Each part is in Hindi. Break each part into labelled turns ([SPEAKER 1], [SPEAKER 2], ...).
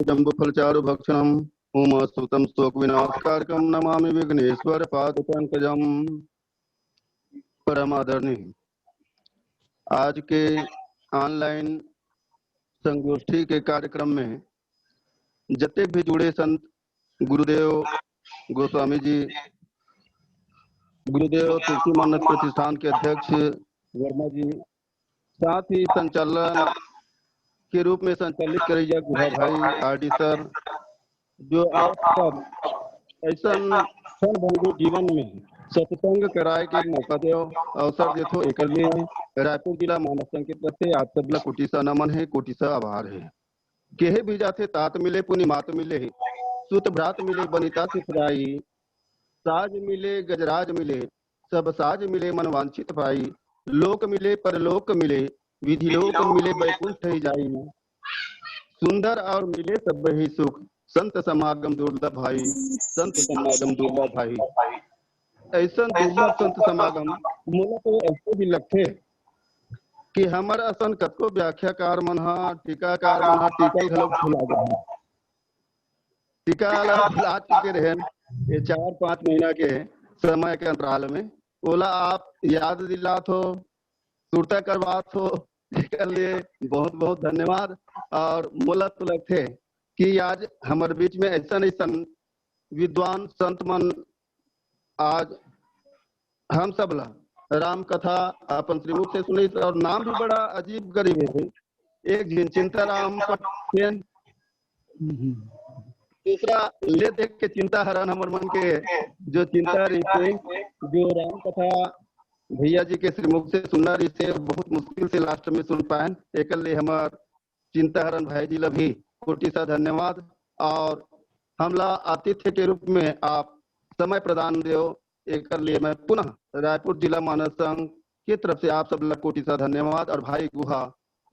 [SPEAKER 1] जम्बुफलचारुभक्षणम् उमास्तुतं शोकविनाशकारकं नमामि विघ्नेश्वर पादपंकजम। परम आदरणीय आज के ऑनलाइन संगोष्ठी के कार्यक्रम में जते भी जुड़े संत गुरुदेव गोस्वामी जी, गुरुदेव तुलसी मानस प्रतिष्ठान के अध्यक्ष वर्मा जी, साथ ही संचालन के रूप में संचालित करिए गुहा भाई आरडी सर, जो आप सब ऐसा क्षण भंगुर जीवन में सत्संग कराए के मौका दो अवसर देथो एक रायपुर जिला मानव संघ के प्रति आप सबला कोटि सा नमन है, कोटि सा आभार है। केहे भी जाते तात मिले पुनि मात मिले, सुत भ्रात मिले बनिता सिफराई, साज मिले गजराज मिले सब साज मिले मन वांछित पाई, लोक मिले परलोक मिले विधि लोक मिले बैकुंठ ही जाई, सुंदर और मिले सब ही सुख संत समागम दुर्लभ भाई, संत समागम दुर्लभ भाई। ऐसा दुर्लभ संत समागम मोला तो ऐसे भी लगते कि हमर असन कतको व्याख्याकार मन टीकाकार मन टीका घलोक भुला गए, टीका ला भुला चुके रहे ये 4-5 महीना के समय के अंतराल में। ओला आप याद दिलात हो, सुरता करवात हो, कर लिए बहुत बहुत धन्यवाद। और मोला तो लगते कि आज हमारे बीच में ऐसा नहीं विद्वान संत मन आज हम सब ला राम कथा अपन श्रीमुख से सुनी, और नाम भी बड़ा अजीब गरीब है। एक जिन चिंता राम पटेन, दूसरा ले देख के चिंता हरण हमर मन के जो चिंता रही, जो राम कथा भैया जी के श्रीमुख से सुनना रही से बहुत मुश्किल से लास्ट में सुन पाए, एक हमार चिंता हरण भाई जी ला भी कोटि सा धन्यवाद। और हमला आतिथ्य के रूप में आप समय प्रदान दो, एक लिए मैं पुनः रायपुर जिला मानव संघ की तरफ से आप सब ला कोटि सा धन्यवाद। और भाई गुहा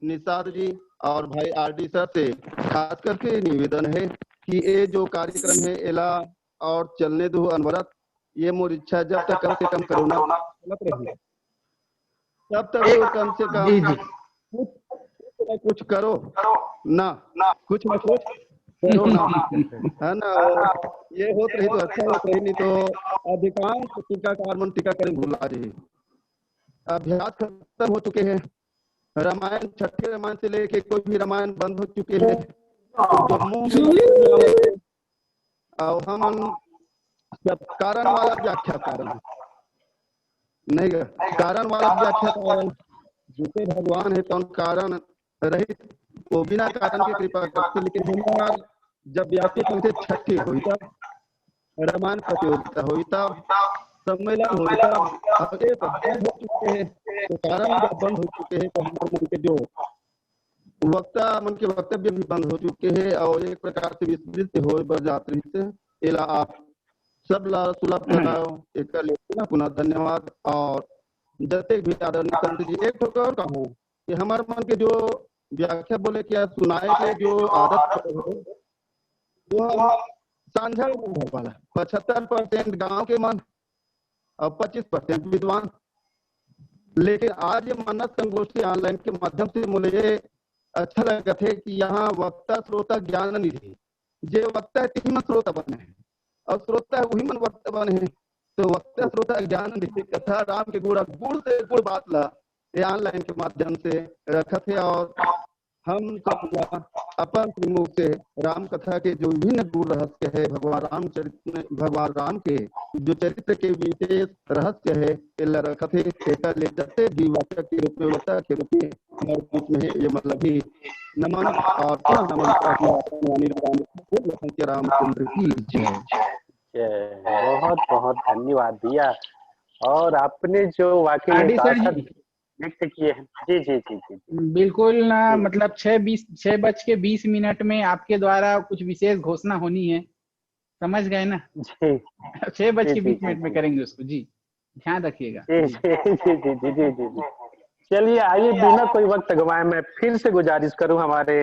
[SPEAKER 1] निषाद जी और भाई आरडी सर से खास करके निवेदन है कि ये जो कार्यक्रम है एला और चलने दो अनवरत। ये मोर इच्छा जब तक कम से कम कोरोना चलत रही तब तक तो कम से कम कुछ करो ना, कुछ न कुछ करो ना, है ना। ये होत रही तो अच्छा होत रही, नहीं तो अधिकांश टीकाकार मन टीकाकरण भुला रही। अभ्यास खत्म हो चुके हैं, रामायण छठे रामायण से लेके कोई भी रामायण बंद हो चुके हैं, जो मुंह और हम सब कारण वाला व्याख्या कारण नहीं गा, कारण वाला व्याख्या कारण जिसे भगवान है तो कारण रहित वो बिना कारण के कृपा करते। लेकिन हमार जब व्याख्या तुमसे छठी हुई तब रामायण प्रतियोगिता हुई तब सम्मेलन हुई तब ये सब बंद हो चुके हैं, तो कारण जब बंद हो चुके हैं तो हमारे मन के जो वक्ता मन के वक्तव्य भी बंद हो चुके हैं और एक प्रकार से विस्तृत हो बरजात्री से एला आप सब ला सुलभ कराओ, एक पुनः पुनः धन्यवाद। और जैसे भी आदरणीय संत जी एक ठोकर और कहूँ कि हमारे मन के जो व्याख्या बोले क्या सुनाए के जो आदत वो साझा वाला 75% गांव के मन और 25% विद्वान। लेकिन आज ये मानस संगोष्ठी ऑनलाइन के माध्यम से मुझे अच्छा लगा थे कि यहाँ वक्ता श्रोता ज्ञान निधि जे वक्ता है तीन श्रोता बने हैं और श्रोता है वही मन वक्ता बने हैं, तो वक्ता श्रोता ज्ञान निधि कथा राम के गुण गुड़ से गुड़ बात ला ये ऑनलाइन के माध्यम से रखा थे। और हम सब अपन मुख से राम कथा के जो विभिन्न गुण रहस्य है, भगवान राम के जो चरित्र के विशेष रहस्य है रखा थे, जैसे भी वाचक के रूप में वक्ता के रूप में हमारे बीच में ये मतलब ही नमन और पुनः नमन रामचंद्र की जय।
[SPEAKER 2] बहुत बहुत धन्यवाद भैया। और आपने जो वाकई व्यक्त किए हैं, जी जी जी जी
[SPEAKER 3] बिल्कुल ना, मतलब 6:20 में आपके द्वारा कुछ विशेष घोषणा होनी है, समझ गए ना जी। 6:20 में करेंगे उसको, जी ध्यान रखिएगा।
[SPEAKER 2] जी जी जी जी जी जी। चलिए आइए बिना कोई वक्त गवाए मैं फिर से गुजारिश करूं हमारे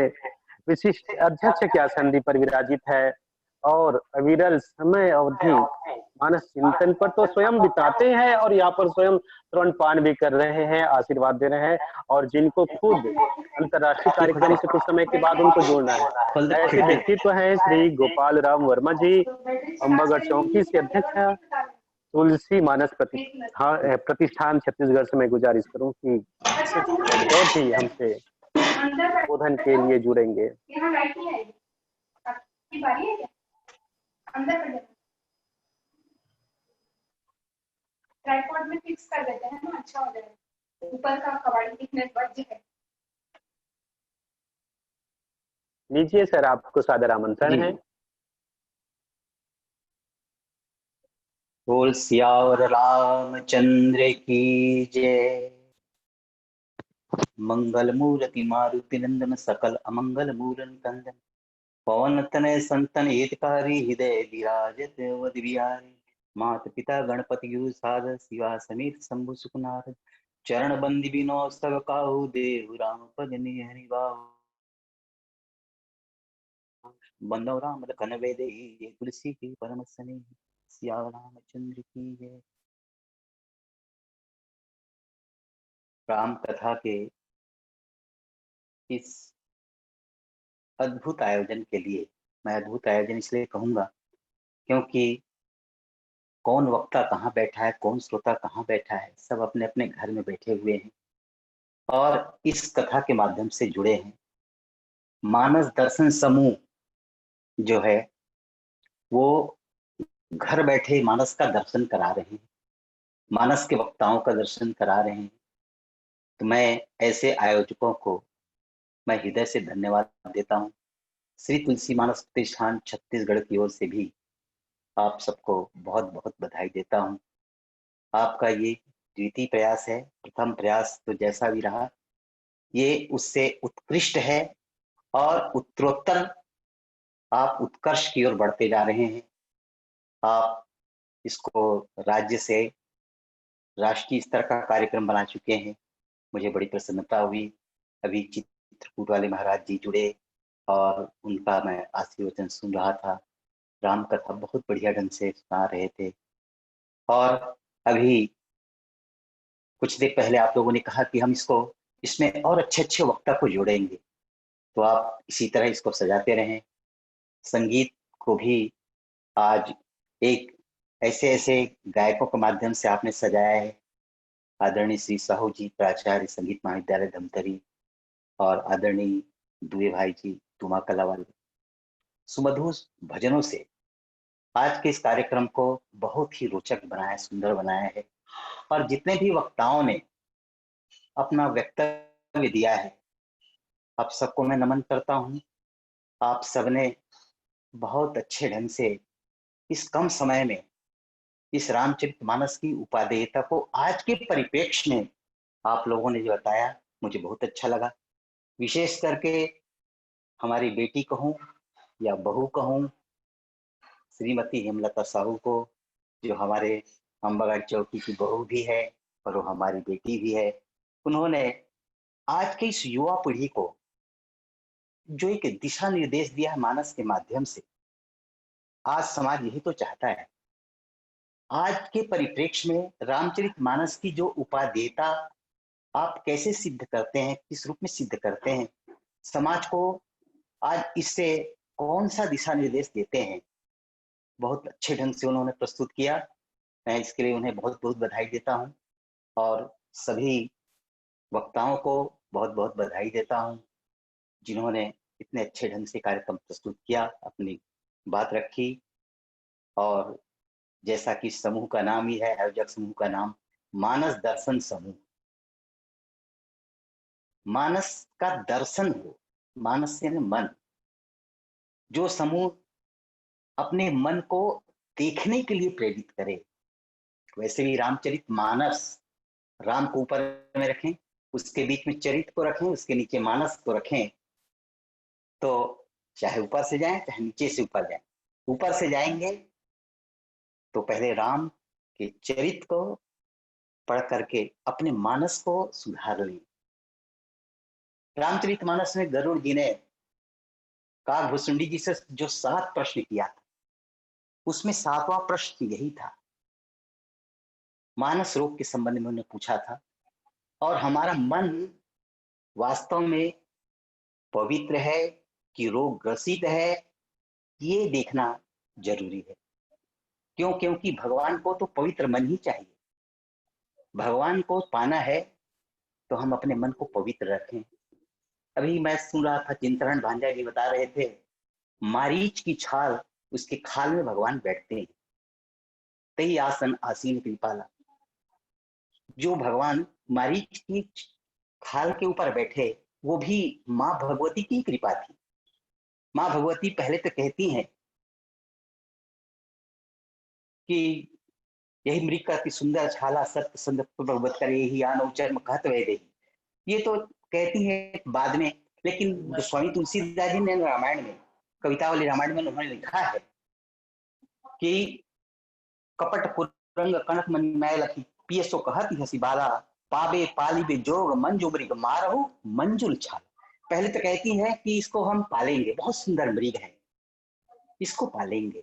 [SPEAKER 2] विशिष्ट अध्यक्ष के आसन पर विराजित है और अविरल समय अवधि मानस चिंतन पर तो स्वयं बिताते हैं और यहाँ पर स्वयं श्रवण पान भी कर रहे हैं, आशीर्वाद दे रहे हैं। और जिनको खुद अंतर्राष्ट्रीय कार्यक्रम से कुछ समय के बाद उनको जोड़ना है, ऐसे व्यक्तित्व हैं श्री गोपाल राम वर्मा जी, अम्बागढ़ चौकी से अध्यक्ष है तुलसी मानस प्रतिष्ठान छत्तीसगढ़ से। मैं गुजारिश करूं कि कुछ बहुत ही हमसे बोधन के लिए जुड़ेंगे।
[SPEAKER 4] ट्राइपॉड में फिक्स कर देते हैं ना, अच्छा हो जाएगा। ऊपर का कबाड़ी दिखने बच जाए।
[SPEAKER 2] लीजिए सर, आपको सादर आमंत्रण है।
[SPEAKER 5] बोल सियावर रामचंद्र की जय। मंगल मूर्ति मारुति नंदन सकल अमंगल मूलन कंदन, पवन तनय संतन हितकारी हृदय विराजत अवध बिहारी। मात पिता गणपति गुरु साधर शिवा समेत शंभु सुखनाथ, चरण बंदी बिनो सब काहू देव राम पद निहरि बाहु। बंदो राम लखन वेदे तुलसी की परम सने, सिया रामचंद्र की जय। राम कथा के इस अद्भुत आयोजन के लिए, मैं अद्भुत आयोजन इसलिए कहूंगा क्योंकि कौन वक्ता कहाँ बैठा है, कौन श्रोता कहाँ बैठा है, सब अपने अपने घर में बैठे हुए हैं और इस कथा के माध्यम से जुड़े हैं। मानस दर्शन समूह जो है वो घर बैठे मानस का दर्शन करा रहे हैं, मानस के वक्ताओं का दर्शन करा रहे हैं। तो मैं ऐसे आयोजकों को मैं हृदय से धन्यवाद देता हूँ। श्री तुलसी मानस प्रतिष्ठान छत्तीसगढ़ की ओर से भी आप सबको बहुत बहुत बधाई देता हूँ। आपका ये द्वितीय प्रयास है, प्रथम प्रयास तो जैसा भी रहा ये उससे उत्कृष्ट है और उत्तरोत्तर आप उत्कर्ष की ओर बढ़ते जा रहे हैं। आप इसको राज्य से राष्ट्रीय स्तर का कार्यक्रम बना चुके हैं, मुझे बड़ी प्रसन्नता हुई। अभी चित्रकूट वाले महाराज जी जुड़े और उनका मैं आशीर्वचन सुन रहा था, राम कथा बहुत बढ़िया ढंग से सुना रहे थे। और अभी कुछ देर पहले आप लोगों ने कहा कि हम इसमें और अच्छे अच्छे वक्ता को जोड़ेंगे, तो आप इसी तरह इसको सजाते रहें। संगीत को भी आज एक ऐसे ऐसे गायकों के माध्यम से आपने सजाया है। आदरणीय श्री साहू जी, प्राचार्य संगीत महाविद्यालय धमतरी, और आदरणीय दुए भाई जी तुमा कलावाल, सुमधुर भजनों से आज के इस कार्यक्रम को बहुत ही रोचक बनाया, सुंदर बनाया है। और जितने भी वक्ताओं ने अपना वक्तव्य दिया है, आप सबको मैं नमन करता हूँ। आप सबने बहुत अच्छे ढंग से इस कम समय में इस रामचरितमानस की उपादेयता को आज के परिप्रेक्ष्य में आप लोगों ने जो बताया, मुझे बहुत अच्छा लगा। विशेष करके हमारी बेटी कहूँ या बहू कहूँ, श्रीमती हेमलता साहू को, जो हमारे अम्बागढ़ चौकी की बहू भी है और वो हमारी बेटी भी है। उन्होंने आज के इस युवा पीढ़ी को जो एक दिशा निर्देश दिया है मानस के माध्यम से। आज समाज यही तो चाहता है। आज के परिप्रेक्ष्य में रामचरितमानस की जो उपादेयता आप कैसे सिद्ध करते हैं, किस रूप में सिद्ध करते हैं, समाज को आज इससे कौन सा दिशा निर्देश देते हैं, बहुत अच्छे ढंग से उन्होंने प्रस्तुत किया। मैं इसके लिए उन्हें बहुत बहुत बधाई देता हूं और सभी वक्ताओं को बहुत बहुत बधाई देता हूं जिन्होंने इतने अच्छे ढंग से कार्यक्रम प्रस्तुत किया, अपनी बात रखी। और जैसा कि समूह का नाम ही है, आयोजक समूह का नाम मानस दर्शन समूह, मानस का दर्शन हो, मानस से मन, जो समूह अपने मन को देखने के लिए प्रेरित करे। वैसे भी रामचरितमानस, राम को ऊपर में रखें, उसके बीच में चरित को रखें, उसके नीचे मानस को रखें, तो चाहे ऊपर से जाएं चाहे नीचे से ऊपर जाएं। ऊपर से जाएंगे तो पहले राम के चरित को पढ़ करके अपने मानस को सुधार लें। रामचरितमानस में गरुड़ जी ने काकभुसुंडी जी से जो 7 प्रश्न किया था, उसमें 7वां प्रश्न यही था, मानस रोग के संबंध में उन्होंने पूछा था। और हमारा मन वास्तव में पवित्र है कि रोग ग्रसित है, ये देखना जरूरी है। क्यों? क्योंकि भगवान को तो पवित्र मन ही चाहिए। भगवान को पाना है तो हम अपने मन को पवित्र रखें। अभी मैं सुन रहा था, चिंतन भांजा जी बता रहे थे, मारीच की छाल, उसके खाल में भगवान बैठते हैं। तई आसन आसीन कृपाला। जो भगवान मारीच की खाल के ऊपर बैठे, वो भी माँ भगवती की कृपा थी। माँ भगवती पहले तो कहती हैं कि यही मृग का अति सुंदर छाला सत्य संग भगवत करे ही आनो चर्म कहत वह दे। ये तो कहती है बाद में, लेकिन स्वामी तुलसीदास जी ने रामायण में, कविता वाले रामायण में उन्होंने लिखा है कि कपट कुरंग कनक मणि मैल पिय सो कहत हसी बाला पाबे पालिबे जोग मंजू मृग मारहु मंजुल छाल। पहले तो कहती है कि इसको हम पालेंगे, बहुत सुंदर मृग है, इसको पालेंगे,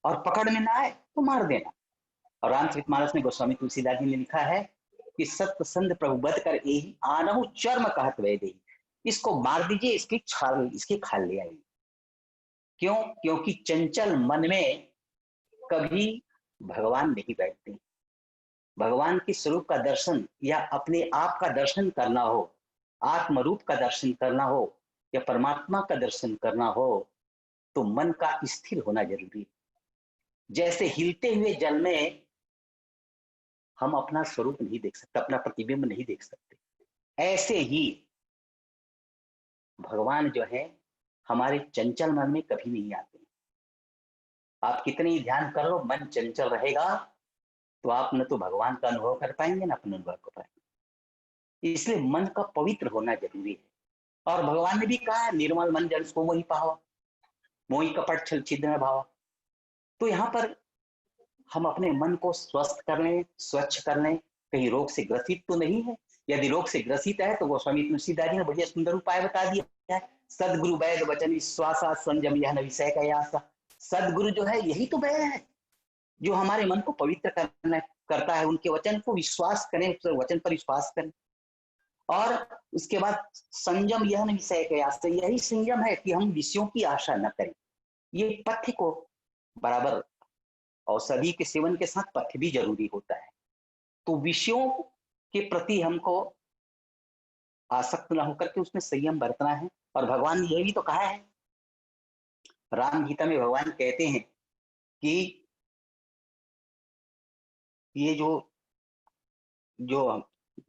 [SPEAKER 5] और पकड़ में ना आए तो मार देना। और रामचरितमानस में गोस्वामी तुलसीदास जी ने लिखा है कि सत्य संग प्रभु बध कर यही आनहु चर्म कहत वह दे। इसको मार दीजिए, इसकी छाल, इसकी खाल ले आइए। क्यों? क्योंकि चंचल मन में कभी भगवान नहीं बैठते। भगवान के स्वरूप का दर्शन या अपने आप का दर्शन करना हो, आत्मरूप का दर्शन करना हो या परमात्मा का दर्शन करना हो, तो मन का स्थिर होना जरूरी है। जैसे हिलते हुए जल में हम अपना स्वरूप नहीं देख सकते, अपना प्रतिबिंब नहीं देख सकते, ऐसे ही भगवान जो है हमारे चंचल मन में कभी नहीं आते। आप कितनी ध्यान कर लो, मन चंचल रहेगा तो आप न तो भगवान का अनुभव कर पाएंगे, ना अपने अनुभव कर पाएंगे। इसलिए मन का पवित्र होना जरूरी है। और भगवान ने भी कहा है, निर्मल मन जन सो मोहि पावा, मोहि कपट छल छिद्र भावा। तो यहाँ पर हम अपने मन को स्वस्थ कर लें, स्वच्छ कर लें, कहीं रोग से ग्रसित तो नहीं है। यदि रोग से ग्रसित है तो गोस्वामी तुलसीदास जी ने बढ़िया सुंदर उपाय बता दिया है, सदगुरु वैद वचन विश्वासा संयम यह न विषय का यासा। सदगुरु जो है यही तो वैद है, जो हमारे मन को पवित्र करता है। उनके वचन को विश्वास करें, उस वचन पर विश्वास करें। और उसके बाद संयम यह न विषय का यासा, यही संयम है कि हम विषयों की आशा न करें। ये पथ्य को बराबर, औषधि के सेवन के साथ पथ्य भी जरूरी होता है। तो विषयों के प्रति हमको आसक्त न होकर के उसमें संयम बरतना है। और भगवान ने यह भी तो कहा है, राम गीता में भगवान कहते हैं कि ये जो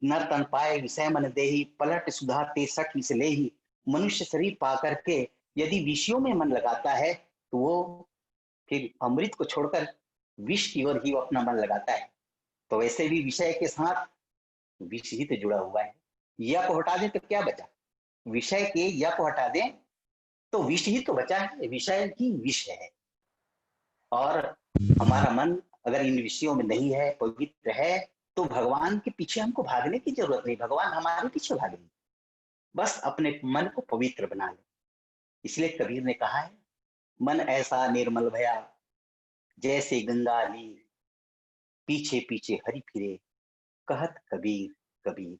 [SPEAKER 5] नर तन पाए विषय मन देही पलट सुधा ते सठ विष लेही। मनुष्य शरीर पा करके यदि विषयों में मन लगाता है तो वो फिर अमृत को छोड़कर विष की ओर ही वो अपना मन लगाता है। तो वैसे भी विषय के साथ विष ही तो जुड़ा हुआ है। या को हटा दें तो क्या बचा? विषय के या को हटा दें तो विष ही तो बचा है, विषय ही विष है। और हमारा मन अगर इन विषयों में नहीं है, पवित्र है, तो भगवान के पीछे हमको भागने की जरूरत नहीं, भगवान हमारे पीछे भागेंगे। बस अपने मन को पवित्र बना ले। इसलिए कबीर ने कहा है, मन ऐसा निर्मल भया जैसे गंगा ली, पीछे पीछे हरि फिरे कहत कबीर कबीर।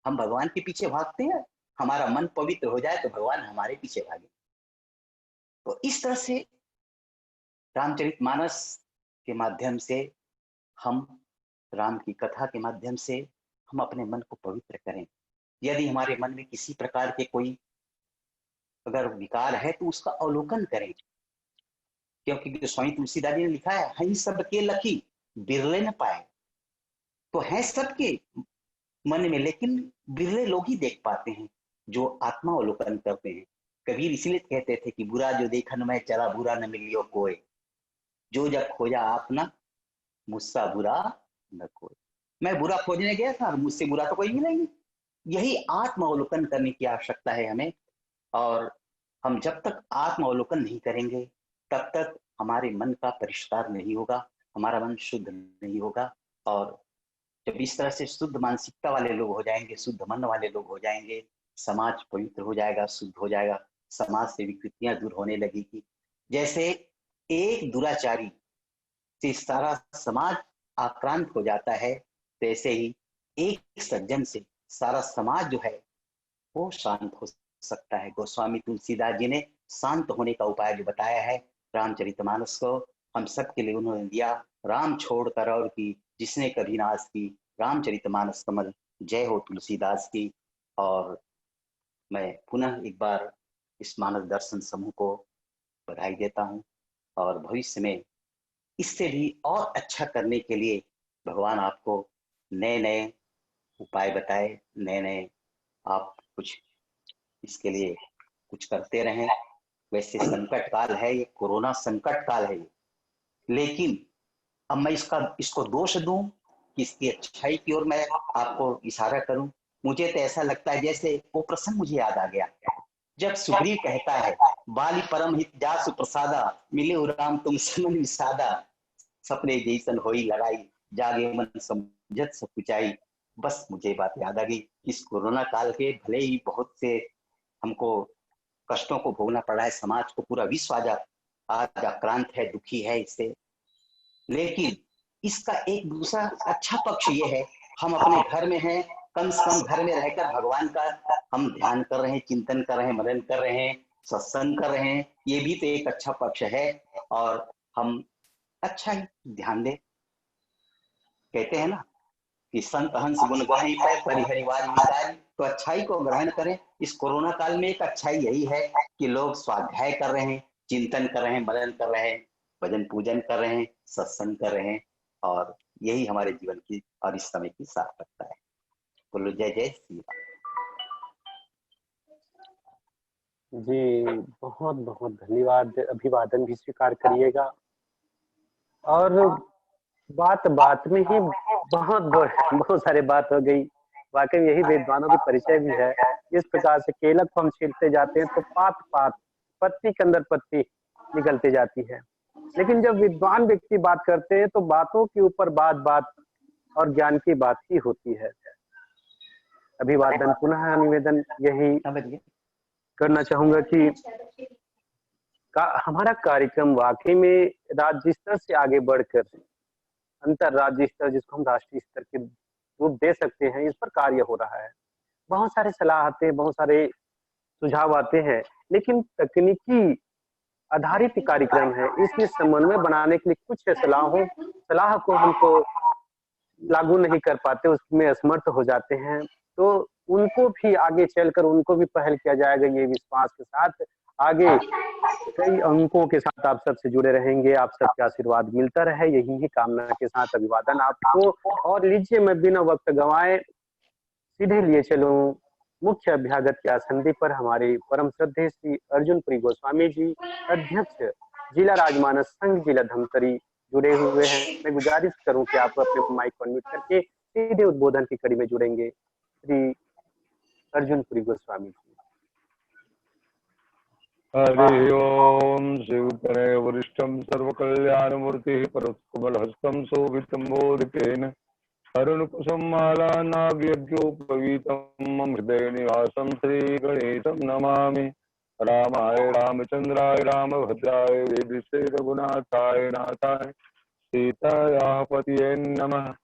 [SPEAKER 5] हम भगवान के पीछे भागते हैं, हमारा मन पवित्र हो जाए तो भगवान हमारे पीछे भागे। तो इस तरह से रामचरितमानस के माध्यम से, हम राम की कथा के माध्यम से हम अपने मन को पवित्र करें। यदि हमारे मन में किसी प्रकार के कोई अगर विकार है तो उसका अवलोकन करें। क्योंकि स्वामी तुलसीदास जी ने लिखा है, हई सबके लखी बिरले न पाए। तो है सबके मन में, लेकिन बिरले लोग ही देख पाते हैं जो आत्मा अवलोकन करते हैं। कबीर इसलिए कहते थे कि बुरा जो देखन में चला बुरा न मिलियो कोई, जो जब खोजा आपना मुझसा बुरा न कोई। मैं बुरा खोजने गया था और मुझसे बुरा तो कोई मिला ही नहीं। यही आत्म अवलोकन करने की आवश्यकता है हमें। और हम जब तक आत्म अवलोकन नहीं करेंगे तब तक हमारे मन का परिष्कार नहीं होगा, हमारा मन शुद्ध नहीं होगा। और जब इस तरह से शुद्ध मानसिकता वाले लोग हो जाएंगे, शुद्ध मन वाले लोग हो जाएंगे, समाज पवित्र हो जाएगा, शुद्ध हो जाएगा, समाज से विकृतियां दूर होने लगेगी। जैसे एक दुराचारी से सारा समाज आक्रांत हो जाता है, तो ऐसे ही एक सज्जन से सारा समाज जो है वो शांत हो सकता है। गोस्वामी तुलसीदास जी ने शांत होने का उपाय जो बताया है रामचरितमानस को हम सब के लिए उन्होंने दिया। राम छोड़कर और की जिसने कभी नाश की, रामचरितमानस कमल जय हो तुलसीदास की। और मैं पुनः एक बार इस मानव दर्शन समूह को बधाई देता हूँ और भविष्य में इससे भी और अच्छा करने के लिए भगवान आपको नए नए उपाय बताए, नए नए आप कुछ इसके लिए कुछ करते रहें। वैसे संकट काल है ये, कोरोना संकट काल है ये, लेकिन अब मैं इसको दोष दूं कि इसकी अच्छाई की ओर मैं आपको इशारा करूं। मुझे तो ऐसा लगता है जैसे वो प्रसंग मुझे याद आ गया जब सुग्रीव कहता है बाली परम हित जासु प्रसादा, मिले राम तुम समन विसादा, सपने जैसन होई लड़ाई, जागे मन समझत सब कुचाई। बस मुझे बात याद आ गई। इस कोरोना काल के भले ही बहुत से हमको कष्टों को भोगना पड़ा है, समाज को पूरा विश्व आज आक्रांत है, दुखी है इससे, लेकिन इसका एक दूसरा अच्छा पक्ष ये है हम अपने घर में हैं, कम से कम घर में रहकर भगवान का हम ध्यान कर रहे हैं, चिंतन कर रहे हैं, मनन कर रहे हैं, सत्संग कर रहे हैं, ये भी तो एक अच्छा पक्ष है। और हम अच्छा ही ध्यान दें। कहते हैं ना कि संत हंस गुण गाई पे परिहरिवार विकारी, तो अच्छाई को ग्रहण करें। इस कोरोना काल में एक अच्छाई यही है कि लोग स्वाध्याय कर रहे हैं, चिंतन कर रहे हैं, मनन कर रहे हैं, भजन पूजन कर रहे हैं, सत्संग कर रहे हैं, और यही हमारे जीवन की और इस समय की सार्थकता है। बोलो जय जय श्री राम।
[SPEAKER 2] जी बहुत बहुत धन्यवाद, अभिवादन भी स्वीकार करिएगा। और बात बात में ही बहुत सारे बात हो गई। वाकई यही विद्वानों की परिचय भी है। इस प्रकार से केलक को हम छीलते जाते हैं तो पात पात पत्ती के अंदर पत्ती निकलती जाती है, लेकिन जब विद्वान व्यक्ति बात करते हैं तो बातों के ऊपर बात बात और ज्ञान की बात ही होती है। अभिवादन पुनः निवेदन यही करना चाहूंगा कि हमारा कार्यक्रम वाकई में राज्य स्तर से आगे बढ़कर अंतरराज्यीय स्तर, जिसको हम राष्ट्रीय स्तर के रूप दे सकते हैं, इस पर कार्य हो रहा है। बहुत सारे सलाह आते हैं, बहुत सारे सुझाव आते हैं, लेकिन तकनीकी आधारित कार्यक्रम है, इसमें समन्वय बनाने के लिए कुछ सलाह को हमको लागू नहीं कर पाते, उसमें असमर्थ हो जाते हैं। तो उनको भी आगे चलकर उनको भी पहल किया जाएगा, ये विश्वास के साथ आगे कई अंकों के साथ आप सबसे जुड़े रहेंगे। आप सबका आशीर्वाद मिलता रहे, यही ही कामना के साथ अभिवादन आपको। और लीजिए मैं बिना वक्त गंवाए सीधे लिए चलूं मुख्य अभ्यागत के आसंदी पर। हमारे परम श्रद्धेय श्री अर्जुनपुरी गोस्वामी जी, अध्यक्ष जिला राजमानस संघ जिला धमतरी, जुड़े हुए हैं। मैं गुजारिश करूं कि आप अपने माइक को अनम्यूट करके सीधे उद्बोधन की कड़ी में जुड़ेंगे। श्री अर्जुनपुरी गोस्वामी जी।
[SPEAKER 6] हरि ओम शिवतरे वरिष्ठं सर्वकल्याणमूर्तिः परस्कमलहस्तं शोभितं मोदकेन अरुणकुसुमालानाव्यज्ञोपवीतं हृदय निवासं श्रीगणेशं नमामि। रामाय रामचंद्राय रामभद्राय वेदिसे रघुनाथाय नाथाय सीतायाः पतये नमः।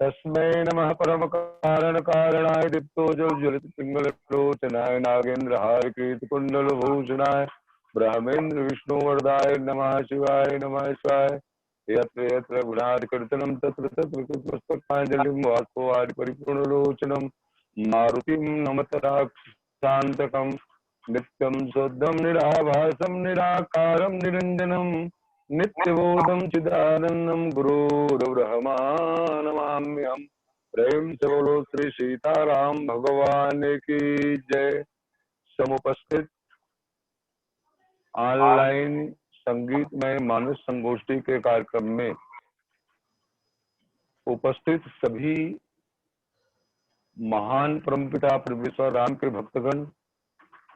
[SPEAKER 6] तस्मै नमः परम कारण कारणाय दीप्तोज्ज्वलित पिंगललोचनाय नागेन्द्रहार कीर्तिकुंडल भूषणाय ब्रह्मेन्द्र विष्णुवर्धाय नमः शिवाय शिवाय। यत्र यत्र गुणात् कीर्तनं तत्र तत्र पुष्पांजलिं वासो आदि परिपूर्णलोचनं मारुतिं नमत राक्षसान्तकं नित्यं शुद्धं निराभासं निराकारं निरञ्जनं नित्यबोधं चिदानंदं गुरुर्ब्रह्मा नमाम्यहम्। प्रेम से बोलो श्री सीताराम भगवान की जय। समुपस्थित ऑनलाइन संगीतमय मानस संगोष्ठी के कार्यक्रम में उपस्थित सभी महान परमपिता परमेश्वर राम के भक्तगण,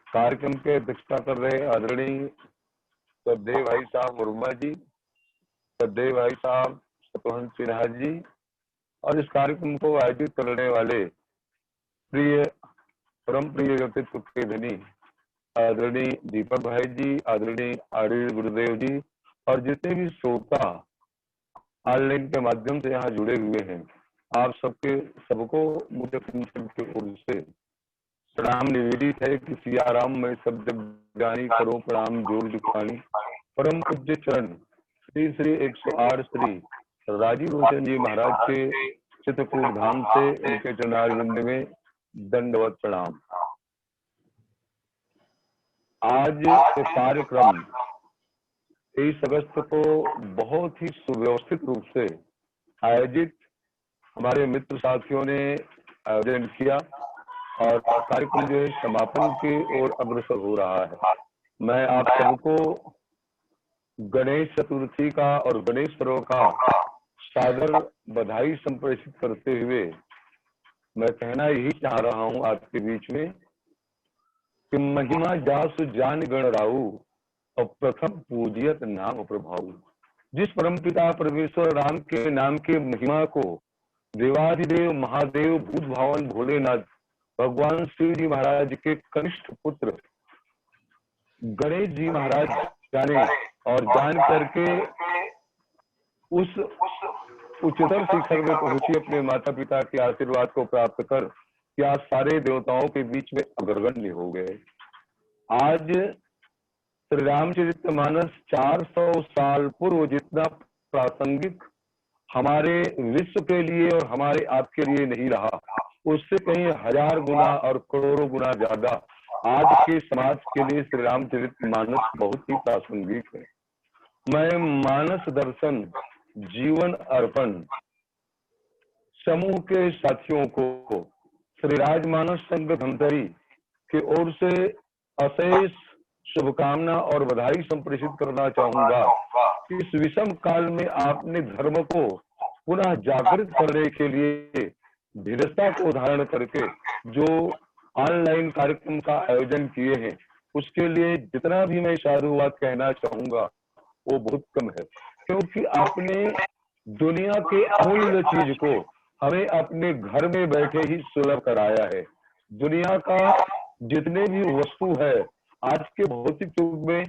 [SPEAKER 6] कार्यक्रम के अध्यक्षता कर रहे आदरणीय श्रद्धेय भाई साहब वर्मा जी, श्रद्धेय भाई साहब सतवंत सिन्हा जी, और इस कार्यक्रम को आयोजित करने वाले प्रिय परम प्रिय व्यक्तित्व के धनी आदरणीय दीपक भाई जी, आदरणीय आर्य गुरुदेव जी, और जितने भी श्रोता ऑनलाइन के माध्यम से यहाँ जुड़े हुए हैं, आप सबको मुझे की ओर से प्रणाम निवेदित है कि सियाराम में सब जग जानी करो प्रणाम जोर जुखानी। परम पूज्य चरण श्री श्री 108 श्री राजीव रोशन जी महाराज के चित्रकूट धाम से उनके चरणारविंद में दंडवत प्रणाम। आज के कार्यक्रम 23 अगस्त को बहुत ही सुव्यवस्थित रूप से आयोजित हमारे मित्र साथियों ने आयोजन किया और कार्यक्रम जो है समापन की ओर अग्रसर हो रहा है। मैं आप सबको गणेश चतुर्थी का और गणेश पर्व का सादर बधाई संप्रेषित करते हुए मैं कहना यही चाह रहा हूं आपके बीच में कि महिमा जासु जान गण राहु और प्रथम पूजियत नाम प्रभाऊ। जिस परमपिता परमेश्वर राम के नाम की महिमा को देवाधिदेव महादेव भूत भावन भोलेनाथ भगवान शिव जी महाराज के कनिष्ठ पुत्र गणेश जी महाराज जाने और जान करके उस उच्चतर शिखर में पहुंची अपने माता पिता के आशीर्वाद को प्राप्त कर क्या सारे देवताओं के बीच में अग्रगण्य हो गए। आज श्री रामचरितमानस 400 साल पूर्व जितना प्रासंगिक हमारे विश्व के लिए और हमारे आपके लिए नहीं रहा, उससे कहीं 1000 गुना और करोड़ों गुना ज्यादा आज के समाज के लिए श्री रामचरितमानस बहुत ही प्रासंगिक है। मैं मानस दर्शन जीवन अर्पण समूह के साथियों को श्री राजमानस संघ धमतरी की ओर से अशेष शुभकामना और बधाई संप्रेषित करना चाहूंगा। इस विषम काल में आपने धर्म को पुनः जागृत करने के लिए धीरता को धारण करके जो ऑनलाइन कार्यक्रम का आयोजन किए हैं, उसके लिए जितना भी मैं साधुवाद कहना चाहूंगा वो बहुत कम है, क्योंकि आपने दुनिया के अमूल्य चीज को हमें अपने घर में बैठे ही सुलभ कराया है। दुनिया का जितने भी वस्तु है आज के भौतिक युग में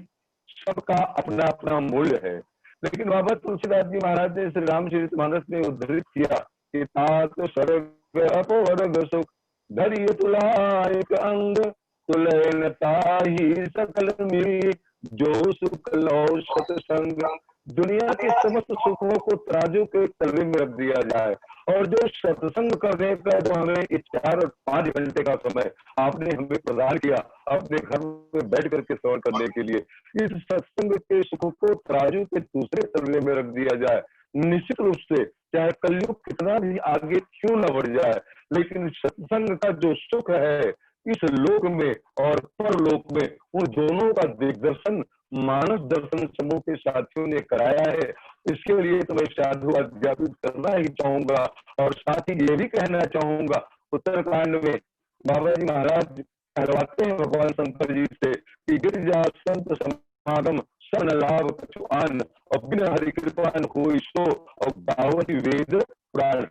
[SPEAKER 6] सबका अपना अपना मूल्य है, लेकिन बाबा तुलसीदास जी महाराज ने श्री रामचरितमानस में उद्धृत किया कि तात स्वर्ग अपवर्ग सुख धैर्य तुला एक अंग तुलय ताहि सकल मिली जो सुख लो सत्संग। दुनिया के समस्त सुखों को तराजू के तलवे में रख दिया जाए और जो सत्संग करने का जो हमें 4 और 5 घंटे का समय आपने हमें प्रदान किया अपने घर में बैठ करके श्रवण करने के लिए, इस सत्संग के सुख को तराजू के दूसरे तलवे में रख दिया जाए। निश्चित रूप से चाहे कलयुग कितना भी आगे क्यों न बढ़ जाए, लेकिन सत्संग का जो सुख है इस लोक में और परलोक में उन दोनों का दिग्दर्शन मानस दर्शन समूह के साथियों ने कराया है। इसके लिए तो मैं साधुवाद ज्ञापित करना ही चाहूंगा और साथ ही ये भी कहना चाहूंगा, उत्तरकांड में बाबा जी महाराज कहलवाते हैं भगवान शंकर जी से कि गिरिजा संत समागम सन लाभ कछुआन और बिना हरि कृपान हो सो और गावति वेद पुराण।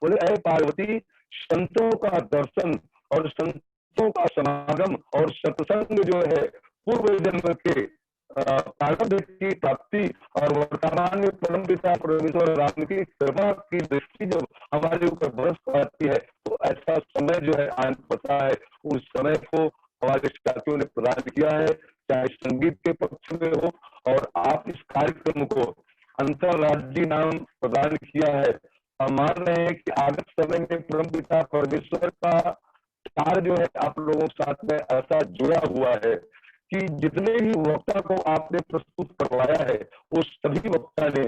[SPEAKER 6] बोले अय पार्वती, संतों का दर्शन और संतों का समागम और सत्संग जो है पूर्व जन्म के प्रारब्ध की प्राप्ति और वर्तमान में परमपिता परमेश्वर राम की कृपा की दृष्टि जब हमारे ऊपर बरस पाती है तो ऐसा समय जो है आन पड़ता है। उस समय को हमारे साथियों ने प्रदान किया है, चाहे संगीत के पक्ष में हो, और आप इस कार्यक्रम को अंतरराज्यीय नाम प्रदान किया है। हम मान रहे हैं कि आगत समय में परमपिता परमेश्वर का कार्य जो है आप लोगों के साथ में ऐसा जुड़ा हुआ है कि जितने भी वक्ता को आपने प्रस्तुत करवाया है वो सभी वक्ता ने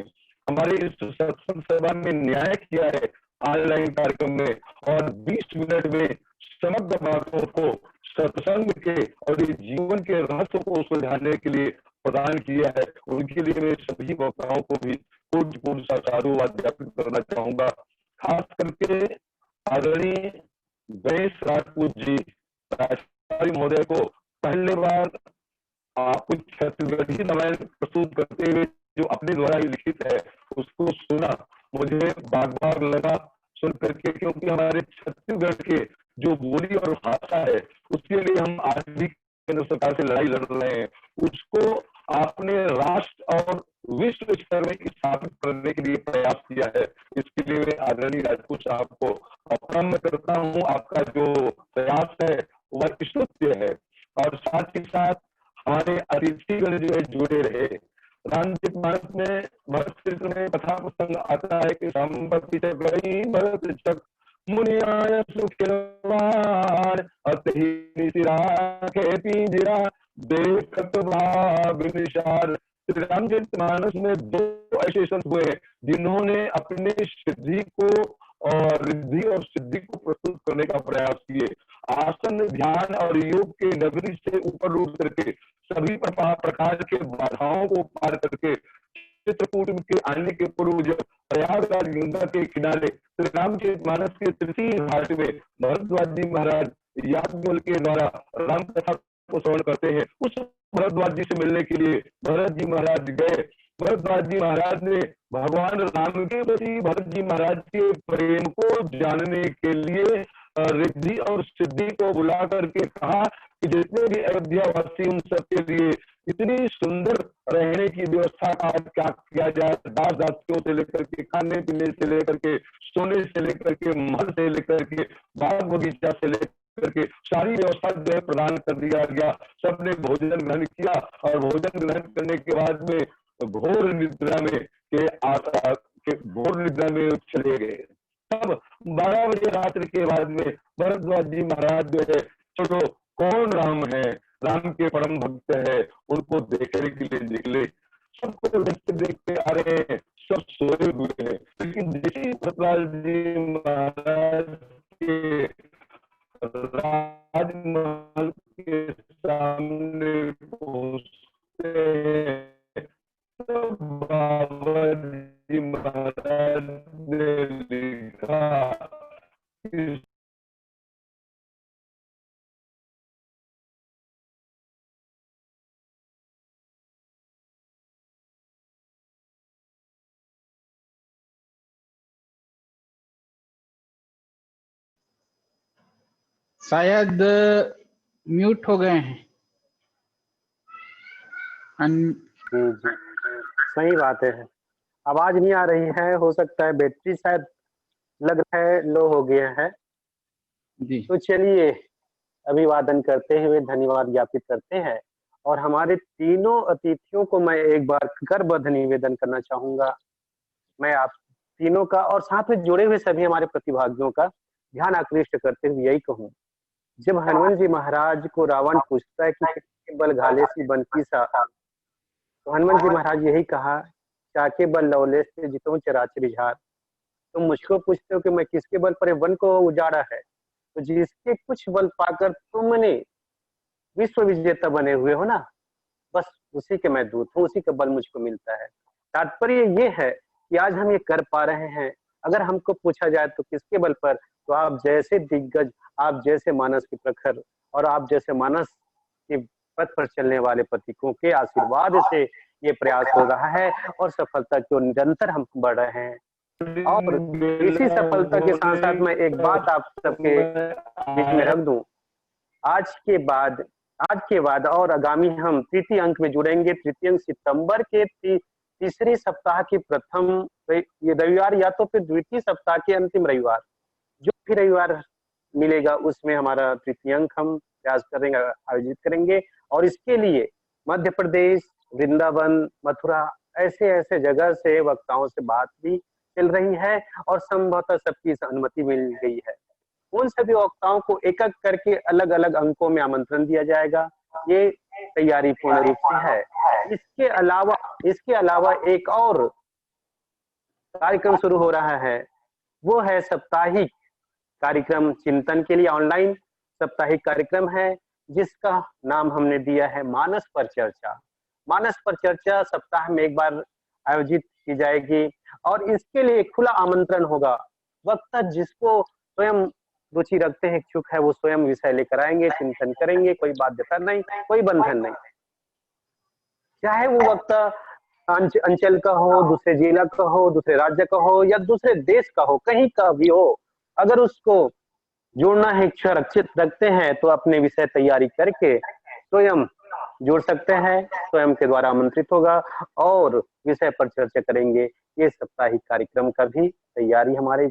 [SPEAKER 6] हमारे इस सत्संग सेवा में न्याय किया है ऑनलाइन कार्यक्रम में, और 20 मिनट में समग्र बातों को सत्संग के और जीवन के रहस्य को सुलझाने के लिए प्रदान किया है। उनके लिए मैं सभी वक्ताओं को भी पूर्ण सा साधुवाद ज्ञापित करना चाहूंगा। खास करके आदरणीय गणेश राजपूत जी महोदय को पहले बार कुछ छत्तीसगढ़ी रामायण प्रस्तुत करते हुए जो अपने द्वारा ही लिखित है उसको सुना, मुझे बाग लगा सुन करके, क्योंकि हमारे छत्तीसगढ़ के जो बोली और भाषा है उसके लिए हम आज भी केंद्र सरकार से लड़ाई लड़ रहे हैं। उसको आपने राष्ट्र और विश्व स्तर में स्थापित करने के लिए प्रयास किया है। इसके लिए मैं आदरणीय राजपूत साहब को प्रणाम करता हूँ। आपका जो प्रयास है वह स्तुत्य है, और साथ ही साथ हमारे अतिथिगण जो है जुड़े रहे। रामचरितमानस में भरत चरित्र में कथा प्रसंग आता है कि संपत्ति गई भरत चक मुनियाय सुखिरवार अतहि राखे पिंजरा देखत भाव निशार। श्री रामचरितमानस में दो ऐसे संत हुए जिन्होंने अपने सिद्धि को और रिद्धि और सिद्धि को प्रस्तुत करने का प्रयास किए। आसन ध्यान और योग के नगरी से ऊपर उठ करके सभी प्रकार के बाधाओं को पार करके चित्रकूट के आने के पूर्व जब प्रयागराज गंगा के किनारे श्री रामचरितमानस के तृतीय घाट में भरद्वाज जी महाराज याज्ञवल्क्य के द्वारा राम कथा को श्रवण करते हैं। उस भरद्वाज जी से मिलने के लिए भरत जी महाराज गए। भरद्वाज जी महाराज ने भगवान राम के प्रति भरत जी महाराज के प्रेम को जानने के लिए रिद्धि और सिद्धि को बुला करके कहा कि जितने भी अयोध्यावासी उन सबके लिए इतनी सुंदर रहने की व्यवस्था क्या किया जाए, दास दासियों से लेकर के खाने पीने से लेकर के सोने से लेकर के महल से लेकर के बाग बगीचा से लेकर के सारी व्यवस्था जो है प्रदान कर दिया गया। सबने भोजन ग्रहण किया और भोजन ग्रहण करने के बाद में घोर निद्रा में चले गए। तब 12 बजे रात्रि के बाद में भरद्वाज जी महाराज जो है चलो कौन राम है, राम के परम भक्त है, उनको देखने के लिए निकले। सबको देखते देखते आ रहे हैं, सब सोए हुए हैं, लेकिन जैसे भरद्वाज जी महाराज के राजमहल के सामने पहुंचते हैं तो बाबा जी महाराज ने लिखा कि
[SPEAKER 3] शायद म्यूट हो गए हैं।
[SPEAKER 2] जी सही बात है, आवाज नहीं आ रही है, हो सकता है बैटरी शायद लग रहा है लो हो गया है
[SPEAKER 3] जी।
[SPEAKER 2] तो चलिए अभिवादन करते हुए धन्यवाद ज्ञापित करते हैं, और हमारे तीनों अतिथियों को मैं एक बार करबद्ध निवेदन करना चाहूंगा। मैं आप तीनों का और साथ में जुड़े हुए सभी हमारे प्रतिभागियों का ध्यान आकृष्ट करते हुए यही कहूँ, जब हनुमान जी महाराज को रावण पूछता है कि किसके बल घाले सी बनती सा, तो हनुमान जी महाराज यही कहा, चाके बल लौले से जितों चराचर झार। तुम मुझको पूछते हो कि मैं किसके बल पर वन को उजाड़ा है, तो जिसके कुछ बल पाकर तुमने विश्व विजेता बने हुए हो ना, बस उसी के मैं दूत हूँ, उसी का बल मुझको मिलता है। तात्पर्य ये है कि आज हम ये कर पा रहे हैं। अगर हमको पूछा जाए तो किसके बल पर, तो आप जैसे दिग्गज, आप जैसे मानस के प्रखर और आप जैसे मानस के पथ पर चलने वाले प्रतीकों के आशीर्वाद से ये प्रयास हो रहा है और सफलता की ओर निरंतर हम बढ़ रहे हैं। और इसी सफलता के साथ साथ मैं एक बात आप सबके बीच में रख दूं, आज के बाद और आगामी हम तृतीय अंक में जुड़ेंगे। तृतीय अंक सितंबर के तीसरे सप्ताह के प्रथम ये रविवार या तो फिर द्वितीय सप्ताह के अंतिम रविवार, जो भी रविवार मिलेगा उसमें हमारा तृतीय अंक हम प्रयास करेंगे, आयोजित करेंगे। और इसके लिए मध्य प्रदेश, वृंदावन, मथुरा ऐसे ऐसे जगह से वक्ताओं से बात भी चल रही है और संभवतः सबकी अनुमति मिल गई है। उन सभी वक्ताओं को एक एक करके अलग अलग अंकों में आमंत्रण दिया जाएगा। ये तैयारी पूर्ण रूप से है। इसके अलावा एक और कार्यक्रम शुरू हो रहा है, वो है साप्ताहिक कार्यक्रम चिंतन के लिए ऑनलाइन साप्ताहिक कार्यक्रम है, जिसका नाम हमने दिया है मानस पर चर्चा। मानस पर चर्चा सप्ताह में एक बार आयोजित की जाएगी और इसके लिए खुला आमंत्रण होगा। वक्ता जिसको स्वयं रुचि रखते हैं, इच्छुक है, वो स्वयं विषय लेकर आएंगे, चिंतन करेंगे, कोई बाध्यता नहीं, कोई बंधन नहीं। चाहे वो वक्ता अंचल का हो, दूसरे जिला का हो, दूसरे राज्य का हो या दूसरे देश का हो, कहीं का भी हो, अगर उसको जुड़ना है, इच्छा रखते हैं तो अपने विषय तैयारी करके स्वयं जुड़ सकते हैं। स्वयं के द्वारा आमंत्रित होगा और विषय पर चर्चा करेंगे। ये साप्ताहिक कार्यक्रम का भी तैयारी हमारे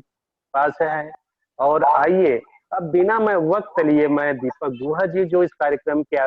[SPEAKER 2] पास है। और आइए अब बिना मैं वक्त लिए मैं दीपक गुहा जी जो इस कार्यक्रम के